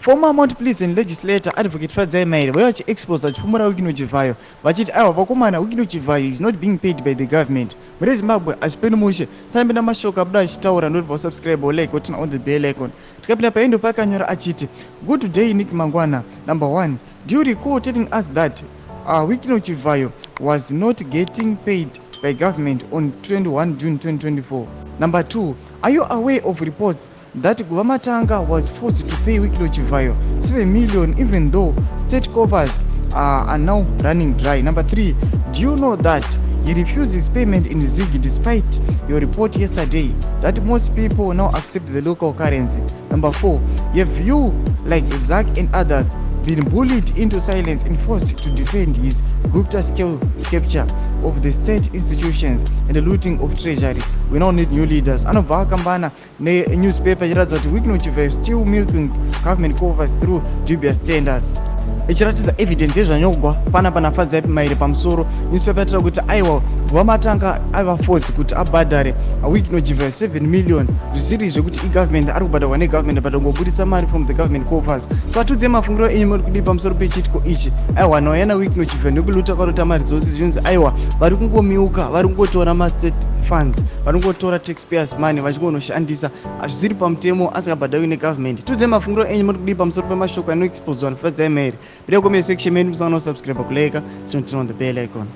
Former Mount Pleasant legislator Advocate kwaMahere vachiexposa Chifumura Chivhayo vachiti aiwa vakomana Chivhayo is not being paid by the government. Mune Zimbabwe asipeni mushe saimbe namashoko abuda achitaura noti pasubscribe like turn on the bell icon. Tikapinda paendo pakanyora achiti good day Nick Mangwana. Number 1, do you recall telling us that Chivhayo was not getting paid by government on 21 June 2024? Number 2, are you aware of reports that Guamatanga was forced to pay Chivhayo 7 million even though state coffers are now running dry? Number 3, do you know that he refuses payment in Zig despite your report yesterday that most people now accept the local currency? Number 4, have you, like Zach and others, been bullied into silence and forced to defend his Gupta scale capture of the state institutions and the looting of treasury? We now need new leaders. Anobva akambana newspaper ichiratidza kuti Chivhayo still milking government coffers through dubious tenders. Ichiratidza evidence yezvanyogwa panapa kwaMahere pamusoro. Newspaper yatira kuti aiwa Guamatanga aiva forced kuti abhadhare Chivhayo 7 million zvisiri zvekuti government ari kubhadharwa negovernment but ngobuditsa mari from the government coffers. So atudze mafungiro enyu muri kudi pamusoro pechitiko ichi. Aiwa nauyana Chivhayo nekuluta karota mari dzose zvinzi aiwa vari kungomiuka, vari kungotora ma-state funds, vari kungotora taxpayers money vachingonoshandisa zvisiri pamutemo asikabhadharwi negovernment. Tudze mafungiro enyu muri kudi pamusoro pemashoko anoexposwa kwaMahere. Video comment section menu, subscribe, like, turn on the bell icon.